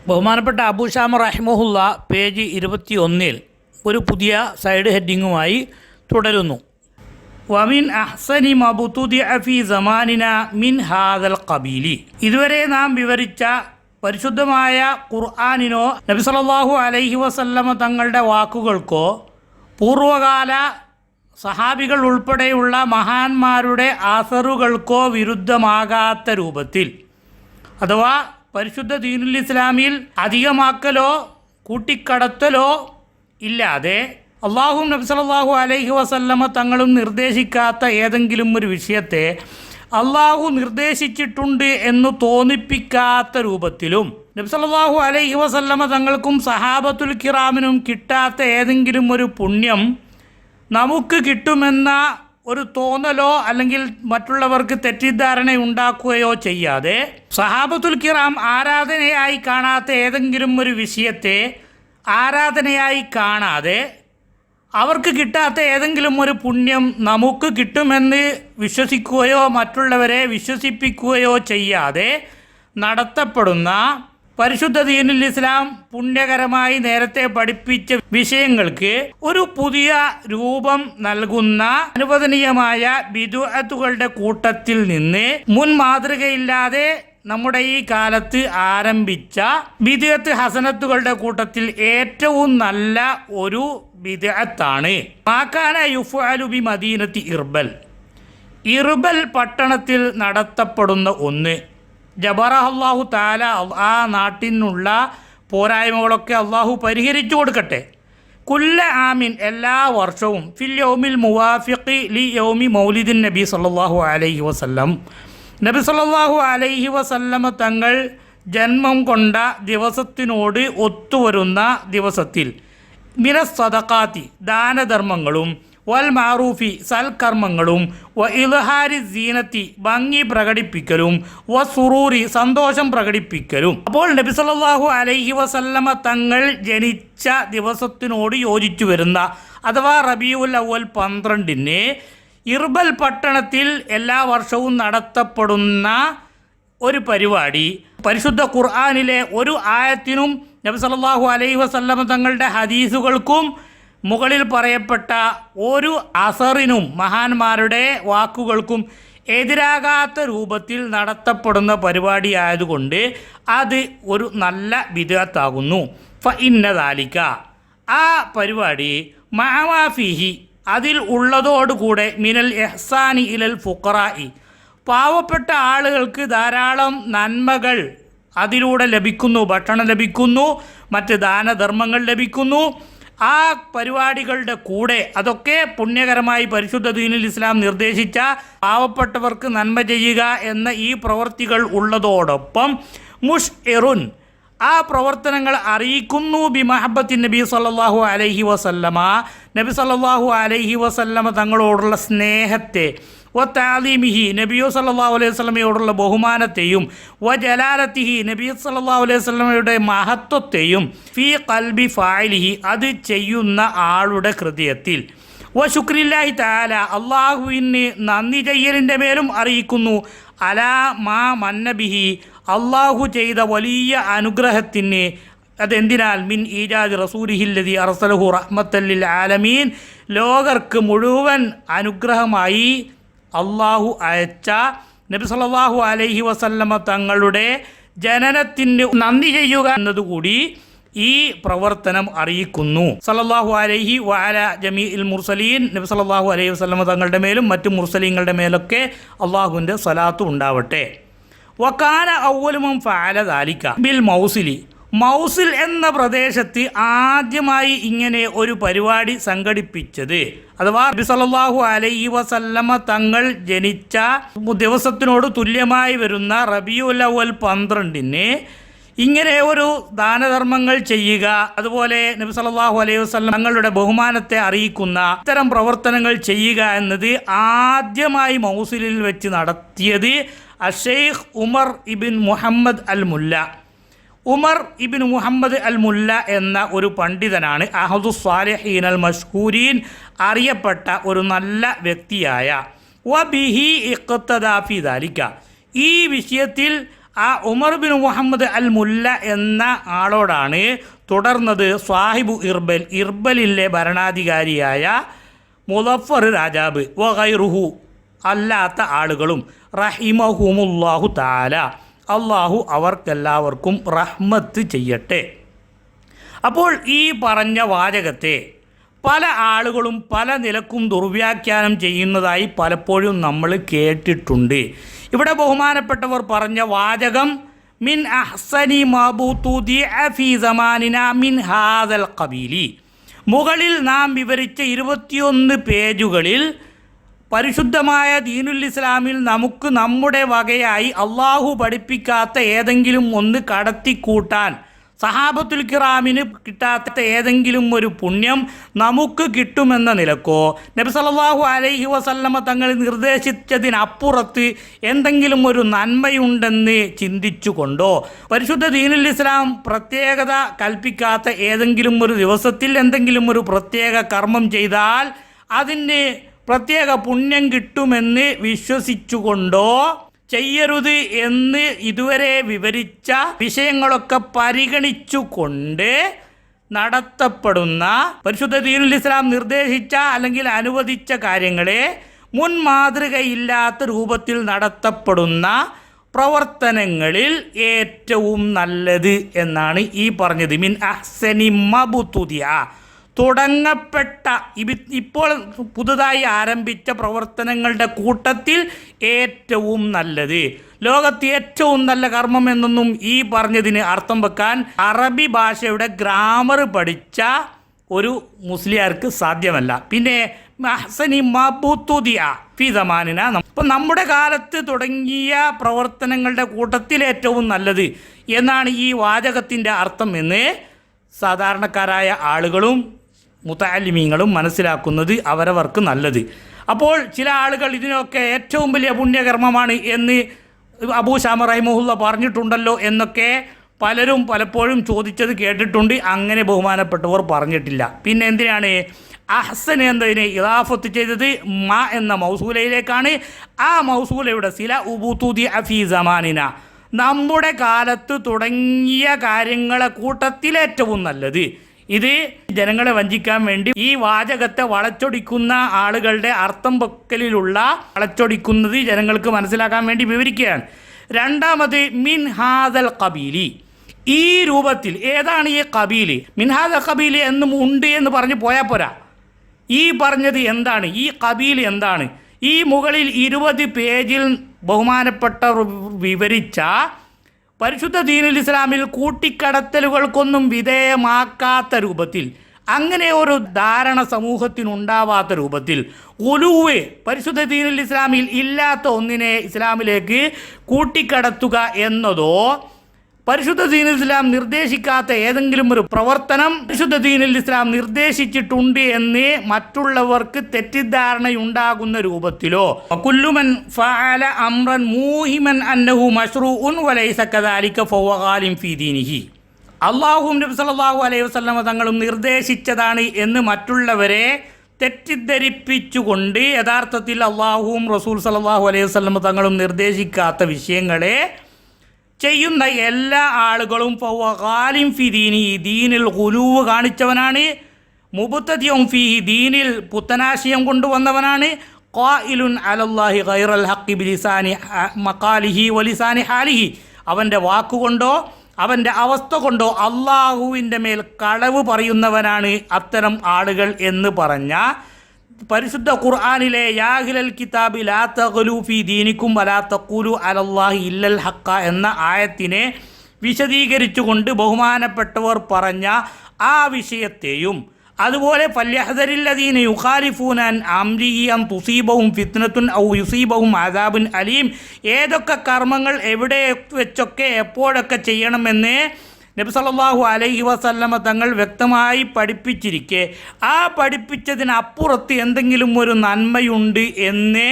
ബഹുമാനപ്പെട്ട അബൂ ഷാമ റഹിമഹുല്ല പേജ് 21 ഒരു പുതിയ സൈഡ് ഹെഡിങ്ങുമായി തുടരുന്നു. വമിൻ അഹ്സനി മബ്തുദിഅ ഫീ സമാനിന മിൻ ഹാദൽ ഖബീലി. ഇതുവരെ നാം വിവരിച്ച പരിശുദ്ധമായ ഖുർആനിനോ നബി സല്ലല്ലാഹു അലൈഹി വസല്ലമ തങ്ങളുടെ വാക്കുകൾക്കോ പൂർവകാല സഹാബികൾ ഉൾപ്പെടെയുള്ള മഹാന്മാരുടെ ആസറുകൾക്കോ വിരുദ്ധമാകാത്ത രൂപത്തിൽ, അഥവാ പരിശുദ്ധ ദീനുൽ ഇസ്ലാമിൽ അധികമാക്കലോ കൂട്ടിക്കടത്തലോ ഇല്ലാതെ അള്ളാഹും നബി സല്ലല്ലാഹു അലൈഹി വസല്ലമ തങ്ങളും നിർദ്ദേശിക്കാത്ത ഏതെങ്കിലും ഒരു വിഷയത്തെ അള്ളാഹു നിർദ്ദേശിച്ചിട്ടുണ്ട് എന്ന് തോന്നിപ്പിക്കാത്ത രൂപത്തിലും, നബി സല്ലല്ലാഹു അലൈഹി വസല്ലമ തങ്ങൾക്കും സഹാബത്തുൽ കിറാമിനും കിട്ടാത്ത ഏതെങ്കിലും ഒരു പുണ്യം നമുക്ക് കിട്ടുമെന്ന ഒരു തോന്നലോ അല്ലെങ്കിൽ മറ്റുള്ളവർക്ക് തെറ്റിദ്ധാരണ ഉണ്ടാക്കുകയോ ചെയ്യാതെ, സഹാബത്തുൽ കിറാം ആരാധനയായി കാണാത്ത ഏതെങ്കിലും ഒരു വിഷയത്തെ ആരാധനയായി കാണാതെ അവർക്ക് കിട്ടാത്ത ഏതെങ്കിലും ഒരു പുണ്യം നമുക്ക് കിട്ടുമെന്ന് വിശ്വസിക്കുകയോ മറ്റുള്ളവരെ വിശ്വസിപ്പിക്കുകയോ ചെയ്യാതെ നടത്തപ്പെടുന്ന പരിശുദ്ധ ദീനുൽ ഇസ്ലാം പുണ്യകരമായി നേരത്തെ പഠിപ്പിച്ച വിഷയങ്ങൾക്ക് ഒരു പുതിയ രൂപം നൽകുന്ന അനുവദനീയമായ ബിദ്അത്തുകളുടെ കൂട്ടത്തിൽ നിന്ന് മുൻ മാതൃകയില്ലാതെ നമ്മുടെ ഈ കാലത്ത് ആരംഭിച്ച ബിദ്അത്ത് ഹസനത്തുകളുടെ കൂട്ടത്തിൽ ഏറ്റവും നല്ല ഒരു ബിദ്അത്താണ് മാകാന യുഫ്അലു ബി മദീനത്തി ഇർബൽ പട്ടണത്തിൽ നടത്തപ്പെടുന്ന ഒന്ന്. ജബറഹ അല്ലാഹു തആല, ആ നാട്ടിനുള്ള പോരായ്മകളൊക്കെ അള്ളാഹു പരിഹരിച്ചു കൊടുക്കട്ടെ. കുല്ല ആമിൻ, എല്ലാ വർഷവും ഫിൽ യൗമിൽ മുവാഫിഖി ലി യൗമി മൗലിദിൻ നബി സല്ലല്ലാഹു അലൈഹി വസല്ലം, നബി സല്ലല്ലാഹു അലൈഹി വസല്ലമ തങ്ങൾ ജന്മം കൊണ്ട ദിവസത്തിനോട് ഒത്തുവരുന്ന ദിവസത്തിൽ മിനസ് സദഖാത്തി, ദാനധർമ്മങ്ങളും വൽ മാറൂഫി, സൽക്കർമ്മങ്ങളും വ ഇൽഹാരി സീനത്തി, ഭംഗി പ്രകടിപ്പിക്കലും വ സുറൂരി, സന്തോഷം പ്രകടിപ്പിക്കലും. അപ്പോൾ നബി സല്ലല്ലാഹു അലൈഹി വസല്ലമ തങ്ങൾ ജനിച്ച ദിവസത്തിനോട് യോജിച്ചു വരുന്ന, അഥവാ റബീഉൽ അവ്വൽ 12-ന് ഇർബൽ പട്ടണത്തിൽ എല്ലാ വർഷവും നടത്തപ്പെടുന്ന ഒരു പരിപാടി പരിശുദ്ധ ഖുർആനിലെ ഒരു ആയത്തിനും നബി സല്ലല്ലാഹു അലൈഹി വസല്ലമ തങ്ങളുടെ ഹദീസുകൾക്കും മുകളിൽ പറയപ്പെട്ട ഒരു അസറിനും മഹാന്മാരുടെ വാക്കുകൾക്കും എതിരാകാത്ത രൂപത്തിൽ നടത്തപ്പെടുന്ന പരിപാടി ആയതുകൊണ്ട് അത് ഒരു നല്ല ബിദ്അത്താകുന്നു. ഫഇന്ന ദാലിക, ആ പരിപാടി മഅമാഫിഹി, അതിൽ ഉള്ളതോടുകൂടെ മിനൽ ഇഹ്സാനി ഇലൽ ഫുഖറാഇ, പാവപ്പെട്ട ആളുകൾക്ക് ധാരാളം നന്മകൾ അതിലൂടെ ലഭിക്കുന്നു. ഭക്ഷണം ലഭിക്കുന്നു, മറ്റ് ദാനധർമ്മങ്ങൾ ലഭിക്കുന്നു. ആ പരിപാടികളുടെ കൂടെ അതൊക്കെ പുണ്യകരമായി പരിശുദ്ധ ദീനുൽ ഇസ്ലാം നിർദ്ദേശിച്ച പാവപ്പെട്ടവർക്ക് നന്മ ചെയ്യുക എന്ന ഈ പ്രവർത്തികൾ ഉള്ളതോടൊപ്പം മുഷ്ഇറുൻ, ആ പ്രവർത്തനങ്ങൾ അറിയിക്കുന്നു ബി മഹബ്ബത്തിൻ നബി സല്ലല്ലാഹു അലൈഹി വസല്ലമ, നബി സല്ലല്ലാഹു അലൈഹി വസല്ലമ തങ്ങളോടുള്ള സ്നേഹത്തെ, വ തഅലീമിഹി, നബി സല്ലല്ലാഹു അലൈഹി വസല്ലമയോടുള്ള ബഹുമാനത്തെയും, വ ജലാലത്തിഹി, നബി സല്ലല്ലാഹു അലൈഹി വസല്ലമയുടെ മഹത്വത്തെയും, ഫീ ഖൽബി ഫാഇലിഹി, അത് ചെയ്യുന്ന ആളുടെ ഹൃദയത്തിൽ, വ ശുക്രില്ലാഹി തആല, അള്ളാഹുവിന് നന്ദി ചെയ്യലിൻ്റെ മേലും അറിയിക്കുന്നു, അലാ മാ മന്നബിഹി, അള്ളാഹു ചെയ്ത വലിയ അനുഗ്രഹത്തിന്. അതെന്തിനാൽ മിൻ ഈജാദ് റസൂലിഹില്ലദി അർസലഹു റഹ്മത്തൽ ലിൽ ആലമീൻ, ലോകർക്ക് മുഴുവൻ അനുഗ്രഹമായി അള്ളാഹു അയച്ച നബി സല്ലല്ലാഹു അലൈഹി വസല്ലമ തങ്ങളുടെ ജനനത്തിന് നന്ദി ചെയ്യുക എന്നതുകൂടി ഈ പ്രവർത്തനം അറിയിക്കുന്നു. സല്ലല്ലാഹു അലൈഹി വഅല ജമീഇൽ മുർസലീൻ, നബി സല്ലല്ലാഹു അലൈഹി വസല്ലമ തങ്ങളുടെ മേലും മറ്റു മുർസലീങ്ങളുടെ മേലൊക്കെ അള്ളാഹുവിൻ്റെ സ്വലാത്ത് ഉണ്ടാവട്ടെ. വകാന അവ്വലു മൻ ഫഅല ദാലിക ബിൽ മൗസിലി, മൗസിൽ എന്ന പ്രദേശത്ത് ആദ്യമായി ഇങ്ങനെ ഒരു പരിപാടി സംഘടിപ്പിച്ചത്, അഥവാ നബി സല്ലല്ലാഹു അലൈഹി വസല്ലമ തങ്ങൾ ജനിച്ച ദിവസത്തിനോട് തുല്യമായി വരുന്ന റബീഉൽ അവ്വൽ 12-ന് ഇങ്ങനെ ഒരു ദാനധർമ്മങ്ങൾ ചെയ്യുക, അതുപോലെ നബി സല്ലല്ലാഹു അലൈഹി വസല്ലം തങ്ങളുടെ ബഹുമാനത്തെ അറിയിക്കുന്ന ഇത്തരം പ്രവർത്തനങ്ങൾ ചെയ്യുക എന്നത് ആദ്യമായി മൗസിലിൽ വെച്ച് നടത്തിയത് അഷെയ്ഖ് ഉമർ ഇബിൻ മുഹമ്മദ് അൽ മുല്ല. ഉമർ ഇബിൻ മുഹമ്മദ് അൽ മുല്ല എന്ന ഒരു പണ്ഡിതനാണ്, അഹദുസ് സാലിഹീൻ അൽ മഷ്ഹൂരീൻ, അറിയപ്പെട്ട ഒരു നല്ല വ്യക്തിയായ. വ ബിഹി ഇഖ്തദാ ഫി ദാലിക, ഈ വിഷയത്തിൽ ആ ഉമർ ബിൻ മുഹമ്മദ് അൽ മുല്ല എന്ന ആളോടാണ് തുടർന്നത് സാഹിബു ഇർബലിലെ ഭരണാധികാരിയായ മുദഫർ രാജാവ് വഗൈറുഹു അല്ലാത്ത ആളുകളും റഹിമഹുമുല്ലാഹു തആല, അള്ളാഹു അവർക്കെല്ലാവർക്കും റഹ്മത്ത് ചെയ്യട്ടെ. അപ്പോൾ ഈ പറഞ്ഞ വാചകത്തെ പല ആളുകളും പല നിലക്കും ദുർവ്യാഖ്യാനം ചെയ്യുന്നതായി പലപ്പോഴും നമ്മൾ കേട്ടിട്ടുണ്ട്. ഇവിടെ ബഹുമാനപ്പെട്ടവർ പറഞ്ഞ വാചകം മിൻ അഹ്സനി മബൂതുദിഅ ഫീ സമാനിന മിൻ ഹാദൽ ഖബീലി, മുകളിൽ നാം വിവരിച്ച 21 പേജുകളിൽ പരിശുദ്ധമായ ദീനുൽ ഇസ്ലാമിൽ നമുക്ക് നമ്മുടെ വകയായി അള്ളാഹു പഠിപ്പിക്കാത്ത ഏതെങ്കിലും ഒന്ന് കടത്തിക്കൂട്ടാൻ, സഹാബത്തുൽ കിറാമിന് കിട്ടാത്ത ഏതെങ്കിലും ഒരു പുണ്യം നമുക്ക് കിട്ടുമെന്ന നിലക്കോ നബി സല്ലല്ലാഹു അലൈഹി വസല്ലമ തങ്ങൾ നിർദ്ദേശിച്ചതിനപ്പുറത്ത് എന്തെങ്കിലും ഒരു നന്മയുണ്ടെന്ന് ചിന്തിച്ചുകൊണ്ടോ പരിശുദ്ധ ദീനുൽ ഇസ്ലാം പ്രത്യേകത കൽപ്പിക്കാത്ത ഏതെങ്കിലും ഒരു ദിവസത്തിൽ എന്തെങ്കിലും ഒരു പ്രത്യേക കർമ്മം ചെയ്താൽ അതിന് പ്രത്യേക പുണ്യം കിട്ടുമെന്ന് വിശ്വസിച്ചുകൊണ്ടോ ചെയ്യരുത് എന്ന് ഇതുവരെ വിവരിച്ച വിഷയങ്ങളൊക്കെ പരിഗണിച്ചുകൊണ്ട് നടത്തപ്പെടുന്ന പരിശുദ്ധ ദീനുൽ ഇസ്ലാം നിർദ്ദേശിച്ച അല്ലെങ്കിൽ അനുവദിച്ച കാര്യങ്ങളെ മുൻ മാതൃകയില്ലാത്ത രൂപത്തിൽ നടത്തപ്പെടുന്ന പ്രവർത്തനങ്ങളിൽ ഏറ്റവും നല്ലത് എന്നാണ് ഈ പറഞ്ഞത്. മിൻ അഹ്സനി മബുതുദിഅ, തുടങ്ങപ്പെട്ട ഇപ്പോൾ പുതുതായി ആരംഭിച്ച പ്രവർത്തനങ്ങളുടെ കൂട്ടത്തിൽ ഏറ്റവും നല്ലത്, ലോകത്ത് ഏറ്റവും നല്ല കർമ്മം എന്നൊന്നും ഈ പറഞ്ഞതിന് അർത്ഥം വെക്കാൻ അറബി ഭാഷയുടെ ഗ്രാമർ പഠിച്ച ഒരു മുസ്ലിയാർക്ക് സാധ്യമല്ല. പിന്നെ അഹ്സനി മബൂതുദിഅ ഫീ സമാനിന, അപ്പം നമ്മുടെ കാലത്ത് തുടങ്ങിയ പ്രവർത്തനങ്ങളുടെ കൂട്ടത്തിൽ ഏറ്റവും നല്ലത് എന്നാണ് ഈ വാചകത്തിൻ്റെ അർത്ഥം എന്ന് സാധാരണക്കാരായ ആളുകളും മുതഅല്ലിമീങ്ങളും മനസ്സിലാക്കുന്നത് അവരവർക്ക് നല്ലത്. അപ്പോൾ ചില ആളുകൾ ഇതിനൊക്കെ ഏറ്റവും വലിയ പുണ്യകർമ്മമാണ് എന്ന് അബൂ ശാമ റഹിമഹുല്ല പറഞ്ഞിട്ടുണ്ടല്ലോ എന്നൊക്കെ പലരും പലപ്പോഴും ചോദിച്ചത് കേട്ടിട്ടുണ്ട്. അങ്ങനെ ബഹുമാനപ്പെട്ടവർ പറഞ്ഞിട്ടില്ല. പിന്നെ എന്തിനാണ് അഹ്സൻ എന്നതിനെ ഇദാഫത്ത് ചെയ്തത് മ എന്ന മൗസൂലയിലേക്കാണ്. ആ മൗസൂലയുടെ സില ഉബൂതുദിഅ ഫീ സമാനിന, നമ്മുടെ കാലത്ത് തുടങ്ങിയ കാര്യങ്ങളെ കൂട്ടത്തിൽ ഏറ്റവും നല്ലത്. ഇത് ജനങ്ങളെ വഞ്ചിക്കാൻ വേണ്ടി ഈ വാചകത്തെ വളച്ചൊടിക്കുന്ന ആളുകളുടെ അർത്ഥം വെക്കലിലുള്ള വളച്ചൊടിക്കുന്നത് ജനങ്ങൾക്ക് മനസ്സിലാക്കാൻ വേണ്ടി വിവരിക്കുകയാണ്. രണ്ടാമത് മിൻ ഹാദൽ ഖബീലി, ഈ രൂപത്തിൽ. ഏതാണ് ഈ ഖബീല്? മിൻ ഹാദൽ ഖബീല് എന്നും ഉണ്ട് എന്ന് പറഞ്ഞ് പോയാൽ പോരാ. ഈ പറഞ്ഞത് എന്താണ്? ഈ ഖബീൽ എന്താണ്? ഈ മുകളിൽ 20 പേജിൽ ബഹുമാനപ്പെട്ട വിവരിച്ച പരിശുദ്ധ ദീനുൽ ഇസ്ലാമിൽ കൂട്ടിക്കടത്തലുകൾക്കൊന്നും വിധേയമാക്കാത്ത രൂപത്തിൽ, അങ്ങനെ ഒരു ധാരണ സമൂഹത്തിനുണ്ടാവാത്ത രൂപത്തിൽ, ഉലൂവ് പരിശുദ്ധ ദീനുൽ ഇസ്ലാമിൽ ഇല്ലാത്ത ഒന്നിനെ ഇസ്ലാമിലേക്ക് കൂട്ടിക്കടത്തുക എന്നതോ പരിശുദ്ധ ദീനുൽ ഇസ്ലാം നിർദ്ദേശിക്കാത്ത ഏതെങ്കിലും ഒരു പ്രവർത്തനം പരിശുദ്ധ ദീനുൽ ഇസ്ലാം നിർദ്ദേശിച്ചിട്ടുണ്ട് എന്ന് മറ്റുള്ളവർക്ക് തെറ്റിദ്ധാരണയുണ്ടാകുന്ന രൂപത്തിലോ കുല്ലുമൻ ഫഅല അംറൻ മൂഹിമൻ അന്നഹു മശ്റൂഉൻ വലൈസ കദാലിക ഫഹുവ ഗാലിൻ ഫീ ദീനിഹി, അല്ലാഹുവും നബി സല്ലല്ലാഹു അലൈഹി വസല്ലമ തങ്ങളും നിർദ്ദേശിച്ചതാണ് എന്ന് മറ്റുള്ളവരെ തെറ്റിദ്ധരിപ്പിച്ചുകൊണ്ട് യഥാർത്ഥത്തിൽ അല്ലാഹുവും റസൂൽ സല്ലല്ലാഹു അലൈഹി വസല്ലമ തങ്ങളും നിർദ്ദേശിക്കാത്ത വിഷയങ്ങളെ ചെയ്യുന്ന എല്ലാ ആളുകളും ഫഹുവ ഗാലിൻ ഫീ ദീനിഹി, ദീനിൽ ഗുലൂവ് കാണിച്ചവനാണ്. മുബ്തദിഉൻ ഫീഹി, ദീനിൽ പുത്തനാശയം കൊണ്ടുവന്നവനാണ്. ഖായിലുൻ അലല്ലാഹി ഗൈറൽ ഹഖ് ബിലിസാനി മഖാലിഹി വലിസാനി ഹാലിഹി, അവൻ്റെ വാക്കുകൊണ്ടോ അവൻ്റെ അവസ്ഥ കൊണ്ടോ അള്ളാഹുവിൻ്റെ മേൽ കളവ് പറയുന്നവനാണ് അത്തരം ആളുകൾ എന്ന് പറഞ്ഞ പരിശുദ്ധ ഖുർആനിലെ യാഹിലൽ കിതാബി ലാ തഗ്ലൂ ഫീ ദീനിക്കും വലാ തഖൂലു അലല്ലാഹി ഇല്ലൽ ഹഖ എന്ന ആയത്തിനെ വിശദീകരിച്ചുകൊണ്ട് ബഹുമാനപ്പെട്ടവർ പറഞ്ഞ ആ വിഷയത്തെയും അതുപോലെ ഫല്യഹ്ദരില്ലദീന യുഖാലിഫൂന അൻ അംരിഹി അൻ തുസീബഹും ഫിത്നത്തുൻ ഔ യുസീബഹും അദാബുൻ അലീം, ഏതൊക്കെ കർമ്മങ്ങൾ എവിടെ വെച്ചൊക്കെ എപ്പോഴൊക്കെ ചെയ്യണമെന്ന് നബി സല്ലല്ലാഹു അലൈഹി വസല്ലമ തങ്ങൾ വ്യക്തമായി പഠിപ്പിച്ചിരിക്കെ ആ പഠിപ്പിച്ചതിനപ്പുറത്ത് എന്തെങ്കിലും ഒരു നന്മയുണ്ട് എന്ന്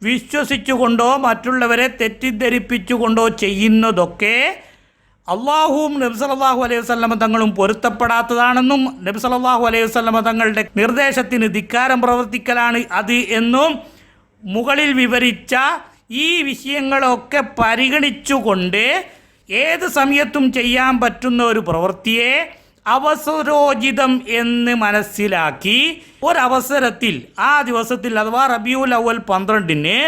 വിശ്വസിച്ചുകൊണ്ടോ മറ്റുള്ളവരെ തെറ്റിദ്ധരിപ്പിച്ചുകൊണ്ടോ ചെയ്യുന്നതൊക്കെ അള്ളാഹുവും നബി സല്ലല്ലാഹു അലൈഹി വസല്ലമ തങ്ങളും പൊരുത്തപ്പെടാത്തതാണെന്നും നബി സല്ലല്ലാഹു അലൈഹി വസല്ലമ തങ്ങളുടെ നിർദ്ദേശത്തിന് ധിക്കാരം പ്രവർത്തിക്കലാണ് അത് എന്നും മുകളിൽ വിവരിച്ച ഈ വിഷയങ്ങളൊക്കെ പരിഗണിച്ചുകൊണ്ട് ഏത് സമയത്തും ചെയ്യാൻ പറ്റുന്ന ഒരു പ്രവൃത്തിയെ അവസരോചിതം എന്ന് മനസ്സിലാക്കി ഒരവസരത്തിൽ ആ ദിവസത്തിൽ അഥവാ റബീഉൽ അവ്വൽ 12-ന്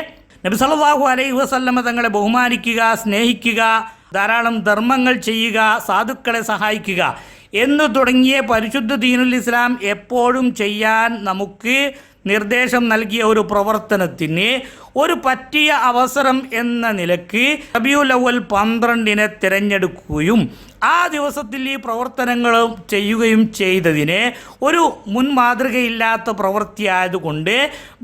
നബി സല്ലല്ലാഹു അലൈഹി വസല്ലമ തങ്ങളെ ബഹുമാനിക്കുക, സ്നേഹിക്കുക, ധാരാളം ധർമ്മങ്ങൾ ചെയ്യുക, സാധുക്കളെ സഹായിക്കുക എന്ന് തുടങ്ങിയ പരിശുദ്ധ ദീനുൽ ഇസ്ലാം എപ്പോഴും ചെയ്യാൻ നമുക്ക് നിർദ്ദേശം നൽകിയ ഒരു പ്രവർത്തനത്തിന് ഒരു പറ്റിയ അവസരം എന്ന നിലക്ക് റബീഉൽ അവ്വൽ 12-നെ തിരഞ്ഞെടുക്കുകയും ആ ദിവസത്തിൽ ഈ പ്രവർത്തനങ്ങൾ ചെയ്യുകയും ചെയ്തതിന് ഒരു മുൻ മാതൃകയില്ലാത്ത പ്രവൃത്തിയായതുകൊണ്ട്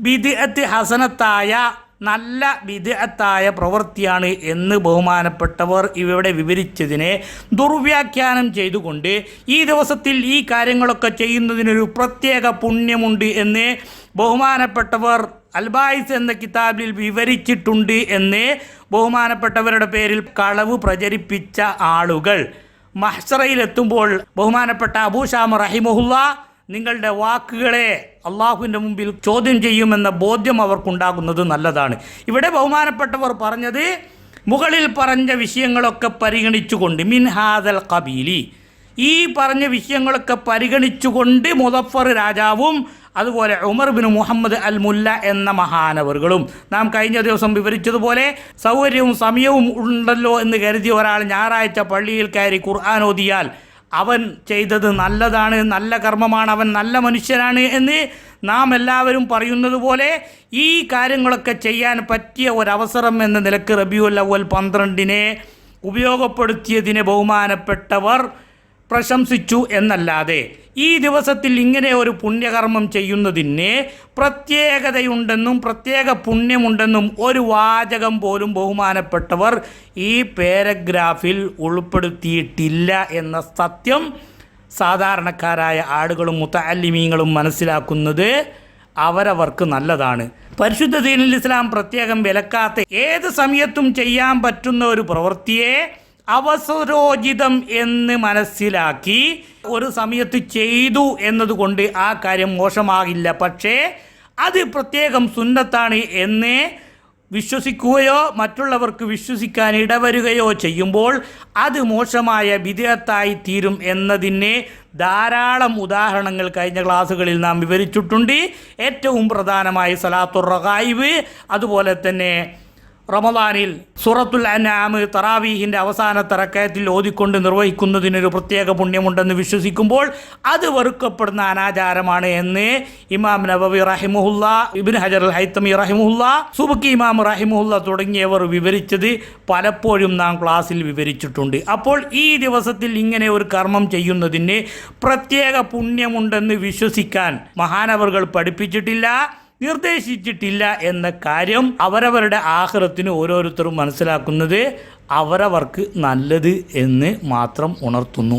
ബിദ്അത്ത് ഹസനത്തായ നല്ല ബിദ്അത്തായ പ്രവൃത്തിയാണ് എന്ന് ബഹുമാനപ്പെട്ടവർ ഇവിടെ വിവരിച്ചതിനെ ദുർവ്യാഖ്യാനം ചെയ്തുകൊണ്ട് ഈ ദിവസത്തിൽ ഈ കാര്യങ്ങളൊക്കെ ചെയ്യുന്നതിനൊരു പ്രത്യേക പുണ്യമുണ്ട് എന്ന് ബഹുമാനപ്പെട്ടവർ അൽബായിസ് എന്ന കിതാബിൽ വിവരിച്ചിട്ടുണ്ട് എന്ന് ബഹുമാനപ്പെട്ടവരുടെ പേരിൽ കളവ് പ്രചരിപ്പിച്ച ആളുകൾ മഹ്ശറയിലെത്തുമ്പോൾ ബഹുമാനപ്പെട്ട അബൂ ഷാമ റഹിമഹുല്ല നിങ്ങളുടെ വാക്കുകളെ അള്ളാഹുവിൻ്റെ മുമ്പിൽ ചോദ്യം ചെയ്യുമെന്ന ബോധ്യം അവർക്കുണ്ടാകുന്നത് നല്ലതാണ്. ഇവിടെ ബഹുമാനപ്പെട്ടവർ പറഞ്ഞത് മുകളിൽ പറഞ്ഞ വിഷയങ്ങളൊക്കെ പരിഗണിച്ചുകൊണ്ട് മിൻ ഹാദൽ ഖബീലി, ഈ പറഞ്ഞ വിഷയങ്ങളൊക്കെ പരിഗണിച്ചുകൊണ്ട് മുദഫർ രാജാവും അതുപോലെ ഉമർ ബിൻ മുഹമ്മദ് അൽ മുല്ല എന്ന മഹാനവറുകളും നാം കഴിഞ്ഞ ദിവസം വിവരിച്ചതുപോലെ സൗകര്യവും സമയവും ഉണ്ടല്ലോ എന്ന് കരുതിയ ഒരാൾ ഞായറാഴ്ച പള്ളിയിൽ കയറി ഖുർആൻ ഓതിയാൽ അവൻ ചെയ്തത് നല്ലതാണ്, നല്ല കർമ്മമാണ്, അവൻ നല്ല മനുഷ്യനാണ് എന്ന് നാം എല്ലാവരും പറയുന്നത് പോലെ ഈ കാര്യങ്ങളൊക്കെ ചെയ്യാൻ പറ്റിയ ഒരവസരം എന്ന നിലക്ക് റബീഉൽ അവ്വൽ 12-നെ ഉപയോഗപ്പെടുത്തിയതിനെ ബഹുമാനപ്പെട്ടവർ പ്രശംസിച്ചു എന്നല്ലാതെ ഈ ദിവസത്തിൽ ഇങ്ങനെ ഒരു പുണ്യകർമ്മം ചെയ്യുന്നതിന് പ്രത്യേകതയുണ്ടെന്നും പ്രത്യേക പുണ്യമുണ്ടെന്നും ഒരു വാചകം പോലും ബഹുമാനപ്പെട്ടവർ ഈ പാരഗ്രാഫിൽ ഉൾപ്പെടുത്തിയിട്ടില്ല എന്ന സത്യം സാധാരണക്കാരായ ആളുകളും മുതഅല്ലിമീങ്ങളും മനസ്സിലാക്കുന്നത് അവരവർക്ക് നല്ലതാണ്. പരിശുദ്ധ ദീനുൽ ഇസ്ലാം പ്രത്യേകം വിലക്കാത്ത ഏത് സമയത്തും ചെയ്യാൻ പറ്റുന്ന ഒരു പ്രവൃത്തിയെ അവസരോചിതം എന്ന് മനസ്സിലാക്കി ഒരു സമയത്ത് ചെയ്തു എന്നതുകൊണ്ട് ആ കാര്യം മോശമാകില്ല, പക്ഷേ അത് പ്രത്യേകം സുന്നത്താണ് എന്ന് വിശ്വസിക്കുകയോ മറ്റുള്ളവർക്ക് വിശ്വസിക്കാൻ ഇടവരുകയോ ചെയ്യുമ്പോൾ അത് മോശമായ ബിദ്അത്തായി തീരും എന്നതിന് ധാരാളം ഉദാഹരണങ്ങൾ കഴിഞ്ഞ ക്ലാസ്സുകളിൽ നാം വിവരിച്ചിട്ടുണ്ട്. ഏറ്റവും പ്രധാനമായി സലാത്തുർ റഗായിബ്, അതുപോലെ തന്നെ റമദാനിൽ സൂറത്തുൽ അൻആം തറാവീഹിൻ്റെ അവസാനത്തെ റക്അത്തിൽ ഓതിക്കൊണ്ട് നിർവഹിക്കുന്നതിനൊരു പ്രത്യേക പുണ്യമുണ്ടെന്ന് വിശ്വസിക്കുമ്പോൾ അത് വെറുക്കപ്പെടുന്ന അനാചാരമാണ് എന്ന് ഇമാം നവവി റഹിമഹുല്ല, ഇബ്നു ഹജർ അൽ ഹൈത്തമി റഹിമഹുല്ല, സുബക്കി ഇമാം റഹിമഹുല്ല തുടങ്ങിയവർ വിവരിച്ചത് പലപ്പോഴും നാം ക്ലാസ്സിൽ വിവരിച്ചിട്ടുണ്ട്. അപ്പോൾ ഈ ദിവസത്തിൽ ഇങ്ങനെ ഒരു കർമ്മം ചെയ്യുന്നതിന് പ്രത്യേക പുണ്യമുണ്ടെന്ന് വിശ്വസിക്കാൻ മഹാനവറുകൾ പഠിപ്പിച്ചിട്ടില്ല, നിർദ്ദേശിച്ചിട്ടില്ല എന്ന കാര്യം അവരവരുടെ ആഖിറത്തിന് ഓരോരുത്തരും മനസ്സിലാക്കുന്നത് അവരവർക്ക് നല്ലത് എന്ന് മാത്രം ഉണർത്തുന്നു.